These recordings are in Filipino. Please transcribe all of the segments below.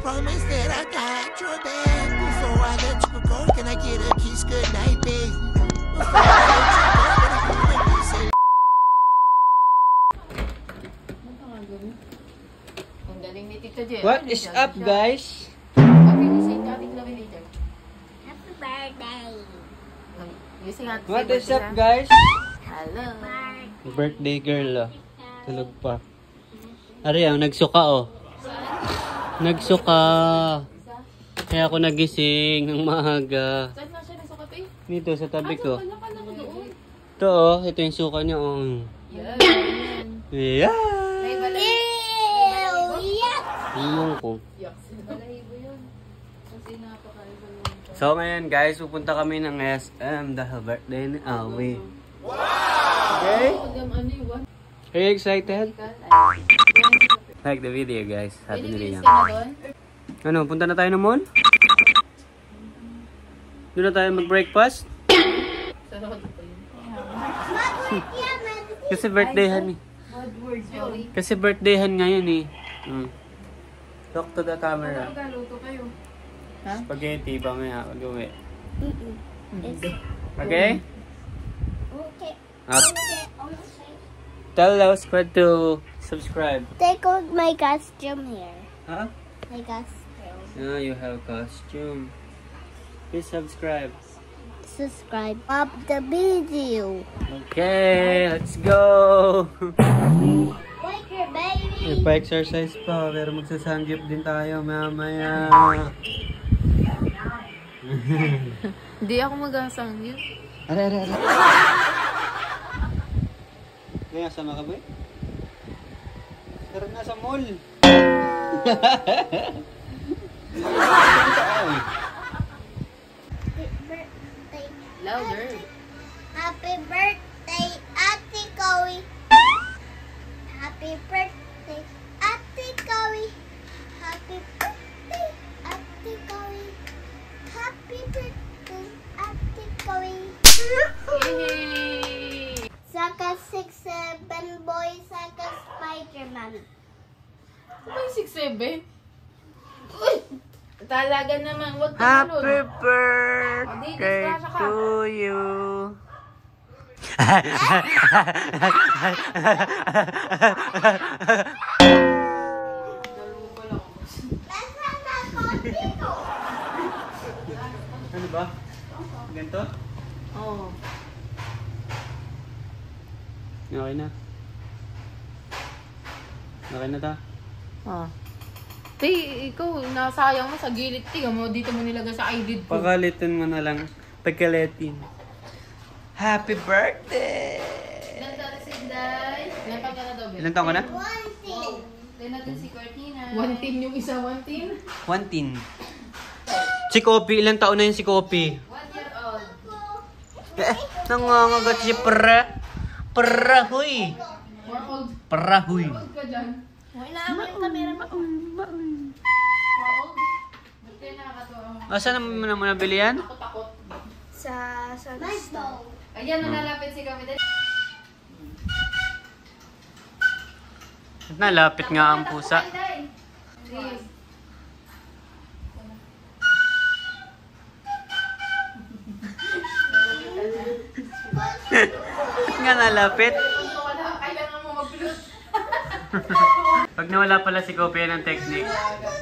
promise that I got your back. Before I let you go, can I get a kiss goodnight, babe? Before I let you go, can I get a kiss? Ang galing ni Tito Jen. What is up, guys? Happy birthday. Happy birthday. What is up, guys? Hello. Birthday girl, oh. Tulog pa. Ari, nagsuka, oh. Nagsuka. Kaya ako nagising ng maaga. Saan na siya nagsukat eh? Dito, sa tabi ko. Wala pala ko doon. Ito, oh. Ito yung suka niya, oh. Yan. Yeah! May balahibo. Iyong ko. Yucks. Balahibo yun. Kasi napakaiba yun. So, ngayon, guys, pupunta kami ng SM dahil birthday ni Awi. Wow! Okay? Ano yun? Are you excited? Like the video, guys. Sabi Pwede ni bilis Liam. ka na doon? Ano, punta na tayo ng mall? Doon na tayo mag-breakfast? Sarap pa yun. Kasi birthdayhan eh. Sorry. Kasi birthdayhan ngayon eh. Talk to the camera. Magkaluto kayo. Ha? Spaghetti, pamaya, pag-uwi. Okay? Okay. Tell those squad to subscribe. Take out my costume here. Huh? My costume. Now you have costume. Please subscribe. Subscribe. Up the video. Okay, let's go! Like your baby. Ipa-exercise pa, pero magsasanggip din tayo mamaya. Hindi ako mag-asanggip. Are. Kaya sama ka ba eh? Tara na sa mall. Louder. Happy birthday, Ate Chloe. Happy birthday, Ate Chloe. Happy birthday, Ate Chloe. Happy birthday, Ate Chloe. Yay! Saka 6'7" boy, saka Spider-Man. Ano yung 6'7"? Uy! Talaga naman, huwag ka malun. Birthday to you. Nasaan ako dito? Ano ba? Ganito? Oo. Okay na. Okay na ta. Ah. Tay, ikaw, nasayang mo sa gilid. Tingnan mo, dito mo nilagay sa eyelid ko. Pakalitin mo na lang. Pagkalitin. Happy birthday! Ilan taon na si Day? Ilan taon ka na daw, Ben? Ilan taon ka na? One thing. Ilan natin si Cortina? 1 tin yung isa, 1 tin? 1 tin. Si Kopi, ilang taon na yun si Kopi? 1 year old. Nangangagat si Parahoy. 4 old. Parahoy. Old ka dyan. Inaaway yung camera mo. 4 old? Ba't kayo nakakatuwa? Saan naman mo nabili yan? Ako takot. Sa store. Ayan, nalapit si Kapitan. Nalapit nga ang pusa. Please. Nga nalapit. Kailangan mo mag-plus. Pag nawala pala si Kopi ng technique. Ayaw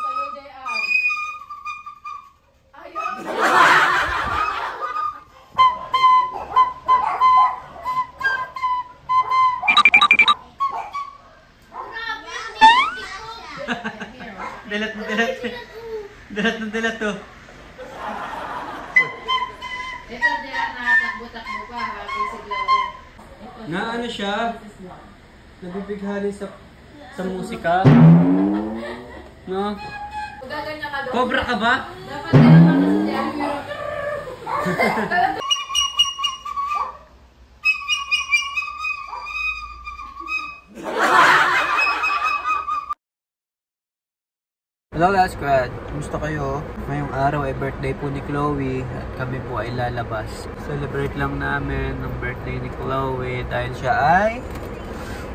sa'yo, JR. Ayaw. Dilat na dilat. Dilat na dilat to. Ito, JR, nakatakbo-takbo pa. Happy si Glory. Na ano siya? Nabibighali sa musika. No? Gaganyan ka doon. Cobra ka ba? Dapat ganyan ka na sa JR. Hello guys, squad. Kumusta kayo? Ngayong araw ay birthday po ni Chloe at kami po ay lalabas. Celebrate lang namin ng birthday ni Chloe dahil siya ay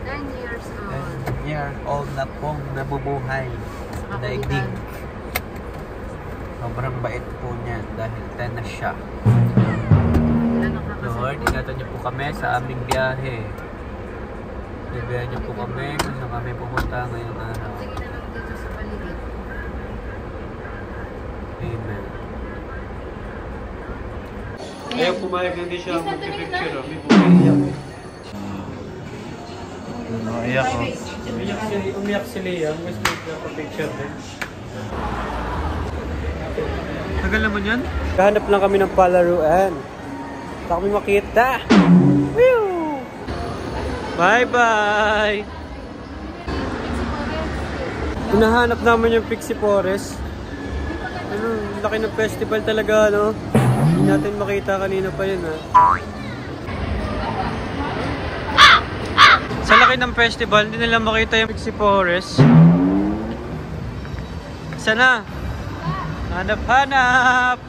10 years old. 10 year old na pong nabubuhay sa daigdig. Sobrang bait po niya dahil 10 na siya. Lord, ingatan niyo po kami sa aming biyahe. Bibiyahe niyo po kami kung saan kami pupunta ngayong araw. Sige na lang dito sa paligid. Amen. Ayaw pumayag na hindi siya mag-picture. May pumayag. Iyak ko. Umiyak si Leah. Gusto niya pa-picture din. Tagal naman yan? Kahanap lang kami ng palaruan. Baka kami makita. Woo! Bye-bye! Hinahanap naman yung Pixie Forest. Ano, laki ng festival talaga, no? Hindi natin makita kanina pa yun, ha? Sa laki ng festival, hindi nila makita yung Pixie Forest. Sana? Hanap-hanap!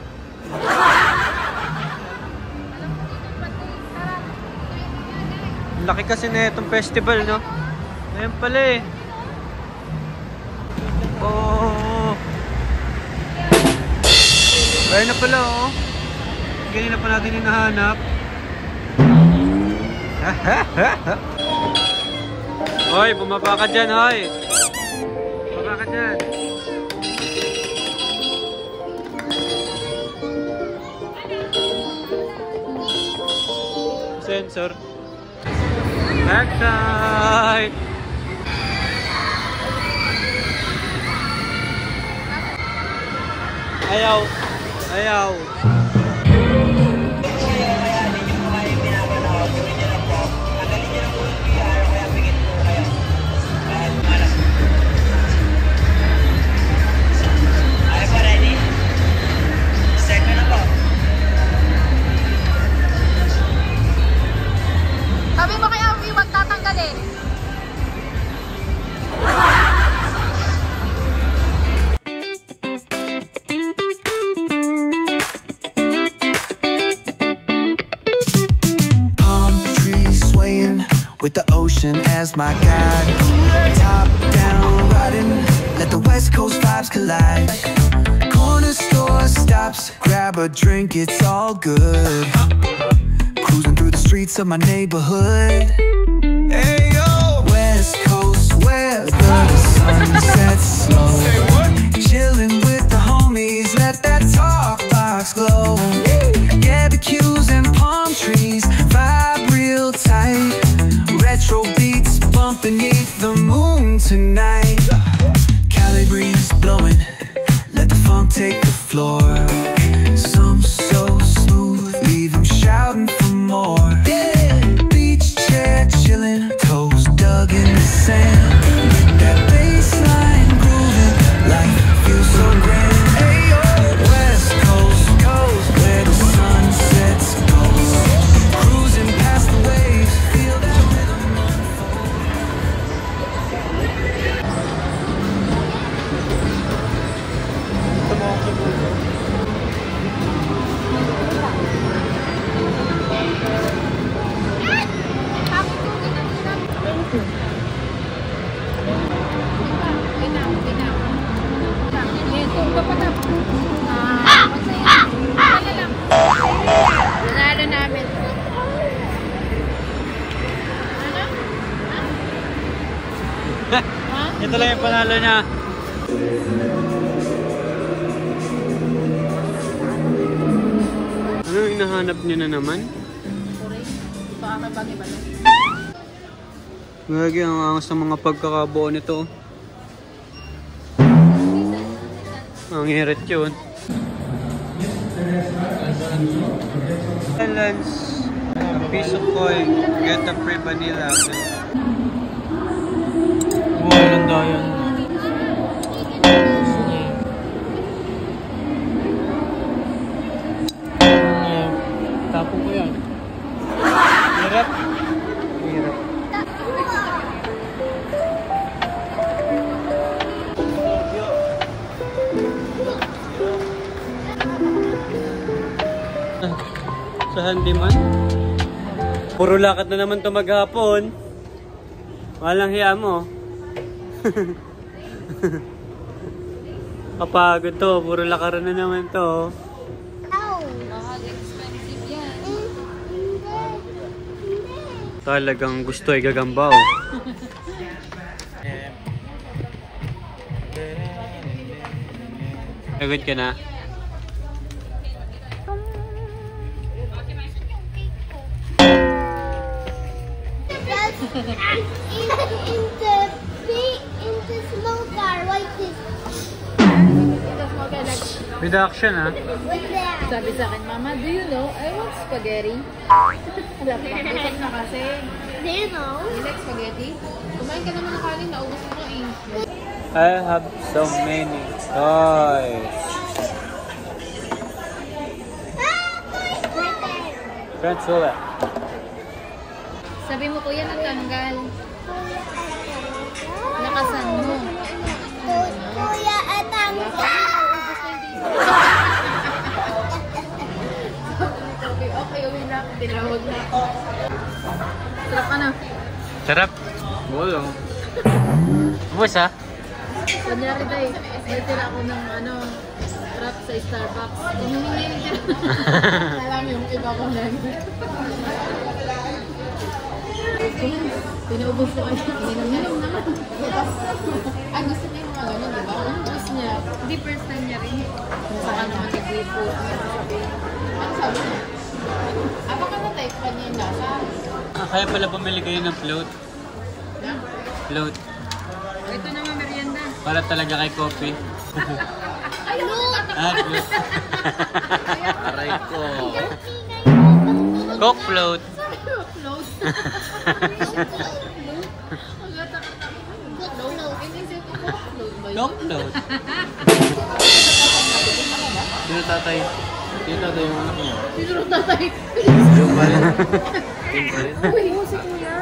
Laki kasi na itong festival, no? Ayan pala eh. Oh. Ayan na pala, oh. Ganyan na pa natin hinahanap. Hoy, bumaba ka dyan, hoy. Bumaba ka dyan. Sensor. Backside. Ayaw. Ayaw. Sabi mo kaya huwag tatanggalin. Palm trees swaying with the ocean as my guide. Top down riding, let the West Coast vibes collide. Corner store stops, grab a drink, it's all good. Cruising through the streets of my neighborhood. Hey yo, West Coast weather, the sun sets slow. Chilling with the homies, let that talk box glow. Barbecues and palm trees, vibe real tight. Retro beats bump beneath the moon tonight. Cali breeze blowing, let the funk take the floor. Some so smooth, leave them shouting for more. Beach chair chilling, toes dug in the sand. That bassline grooving, life feels so grand. Hey yo, West Coast goes where the sun sets goes. Cruising past the waves, feel that rhythm unfold. Nanalo namin. Ito lang yung panalo niya. Ano yung hinahanap niyo na naman? Ito ata ba ba? Gagi, ang angas ng mga pagkakabuo nito. Ang hirit yun. Balance. A piece of coin. Get a free vanilla. Wow, ganda yan. Tapo ko yan. Hirap. Hirap. Sa handyman. Puro lakad na naman ito maghapon. Walang hiya mo. Kapagod to. Puro lakaran na naman to. Expensive yan. Talagang gusto ay gagambaw. Pagod ka na? in the small car, like this. Reduction ha? What's that? Sabi sa akin, Mama, do you know, I want spaghetti. Dapat nakisip na kasi. Do you know? You like spaghetti? Kumain ka naman ng kanin, naubos mo eh. I have so many toys. Friends, wala. Sabi mo, kuya, natanggal. Nakasan mo. Kuya, atang. Okay, uwi na. Tinawag na ako. Sarap ka na. Sarap. Bulo. Bus ha? Kunyari tayo, may tira ako ng trap sa Starbucks. Inumin niya yung tira. Alam yung iba ko na. Pinaubos ko kayo. Ininom naman. Ay, gusto niya yung mga gano'n, di ba? Ang gusto niya. Hindi first time niya rin. Kung saan naman nag-gripo. Ano sabi niya? Baka na-type pa niya yung lasa. Kaya pala bumili kayo ng float. Float. Ito naman merienda. Para talaga kay coffee. Float. Aray ko. Coke float. Float. Coke float. Sino tatay? Sino tatay yung anak niya? Sino tatay? Yung pa rin. Yung pa rin. Uy, si kuya.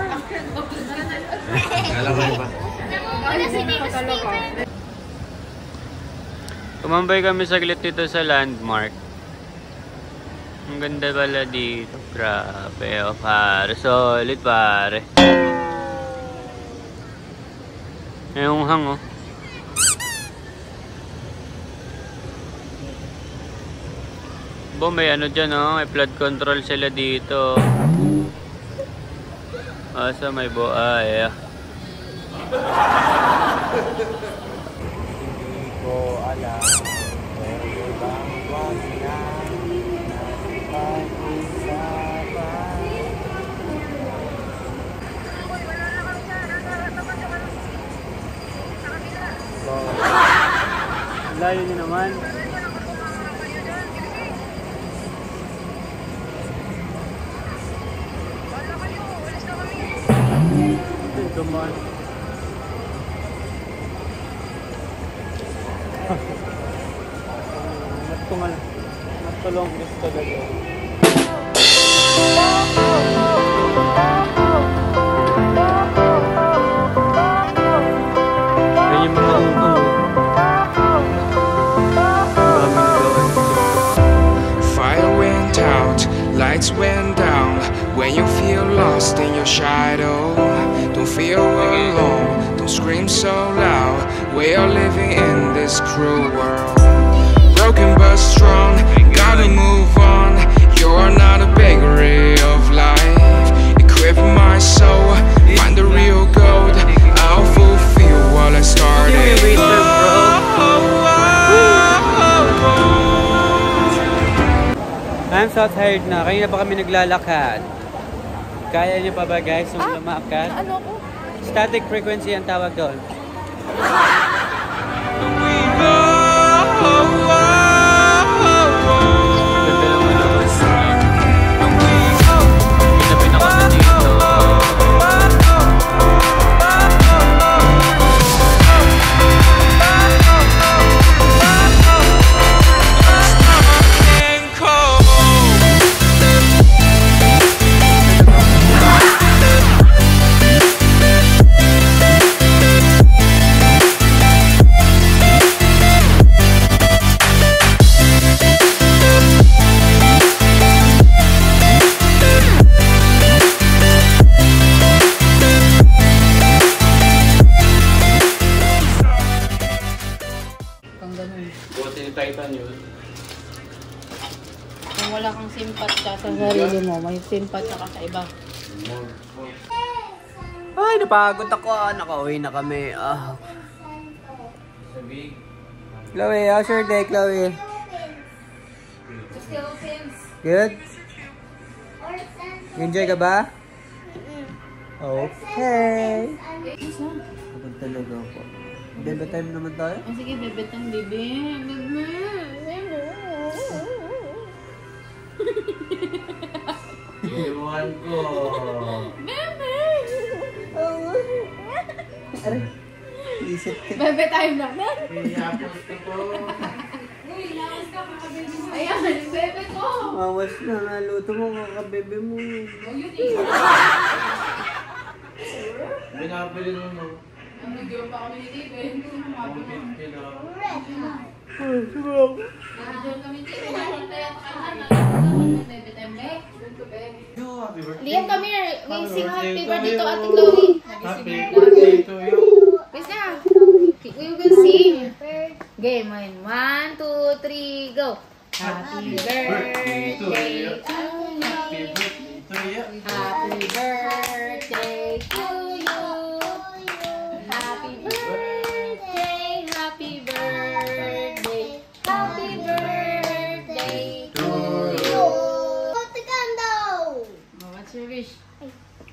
Kalabay ba? Ay, nakakaloka. Tumambay kami saglit dito sa landmark. Ang ganda pala dito. Grabe, oh pare. Solid pare. Yung hang oh. Bo, may ano dyan oh. May flood control sila dito. Asa may buhay ah. Hindi ko alam. Pero bang wag na pag-usapan. Layo niyo naman. Dumaan. Matulong gusto talaga. Ganyan mo na upo. Fire went out, lights went down. When you feel lost in your shadow, don't feel alone, don't scream so loud. We are living in this cruel world. Broken but strong, gotta move on. You're not a bakery of life. Equip my soul, find the real gold. I'll fulfill what I started. I'm so tired na. Kanina pa kami naglalakad. Kaya niyo pa ba guys yung lumakad? Ano ko? Static frequency ang tawag doon. Ganda naman ako. Pinapin ako na dito. Titan yun. Kung wala kang simpat ka sa sarili mo, may simpat ka sa iba. Ay, napagod ako. Nakauwi na kami. Chloe, how's your day, Chloe? Good? Enjoy ka ba? Okay. Pagod talaga ako. Bebe time naman tayo? Oh, sige, bebe time, bebe. Bebe. Iwan ko. Isip ka. Bebe time na. Iyapos ko po. Ayan, bebe ko. Mawas na nga, luto mo, kakabebe mo. Binabili mo no. Video pa kami ni Steven. Mabibit kilo. Nandiyan kami ni Steven. Bebe time, Yo, happy birthday. Liam, come here. May sing happy birthday to Ate Chloe. Happy birthday to you. Please na. We will sing. Game. 1, 2, 3, go. Happy birthday to you. Happy birthday to you. Happy birthday to you. Happy birthday. Happy birthday. Happy birthday to you. Put the candle. Oh, what's your wish?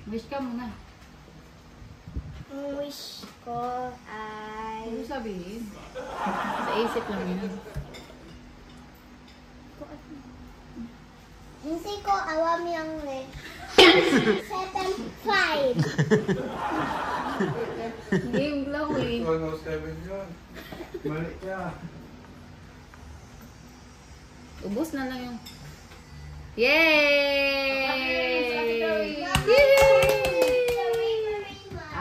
Wish ka muna. Ang wish ko ay... Ano sabihin? Sa isip lang yun. Hindi ko alam yung wish. 7-5. Hindi yung Chloe. 107 yun. Mali ka. Ubus na lang yung... Yay!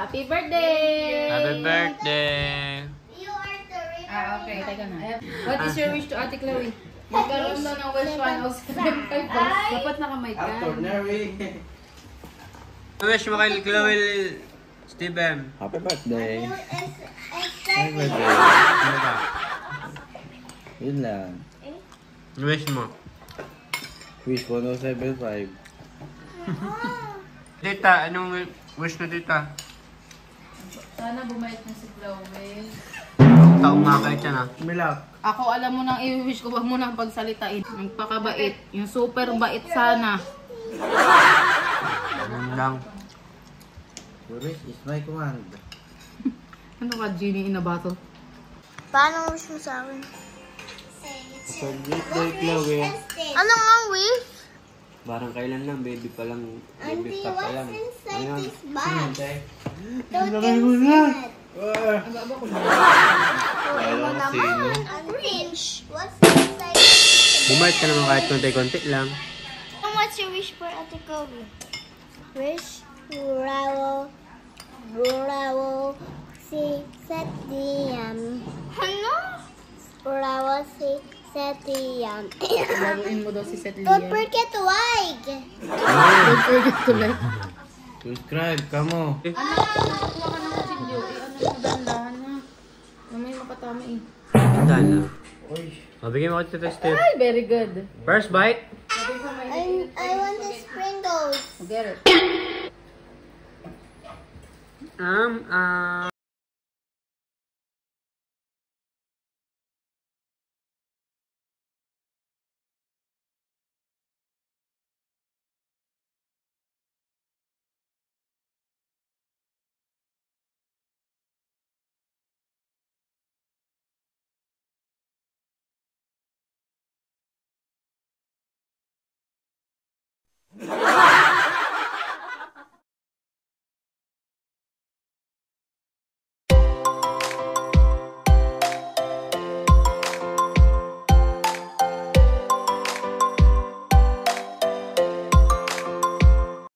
Happy birthday! Happy birthday! You are the river. Okay, teka na. What is your wish to Ate Chloe? Magkaroon daw ng wish 107.5. Dapat nakamay ka. Ordinary. Wish mo kay Chloe, Steven. Happy birthday. Happy birthday. Ano ba? Yun lang. Wish mo. Wish 107.5. Tita, anong wish mo, tita? Sana bumait na si Chloe. Taong nga kayo dyan, Milak. Ako alam mo nang i-wish ko, wag mo nang pagsalitain. Yung pakabait, yung super bait sana. Ganun lang. Your wish is my command. Ano ka, Genie in a bottle? Paano wish mo sa akin? Birthday, Chloe. Ano nga wish? Parang kailan lang, baby pa lang. Auntie, Baby pa what's lang. inside Ayun. this bag? Okay. Don't inside. Agaba ko na. Ano naman? Orange. What's inside this? Bumait ka naman kahit konti-konti lang. What's your wish for Ate Chloe? Wish Bravo si Setiam. Ano? Bravo si Setiam. Laruin mo daw si Seth Don't Liam. forget to like. Don't forget to like. Subscribe, kamo. Anak, kuha ka ng kutsilyo. Ano mo, dahan-dahan na. Mamay makatama eh. Saan na? Uy. Mabigyan mo ko tita Steve. Ay, very good. First bite? I want the sprinkles. Get it.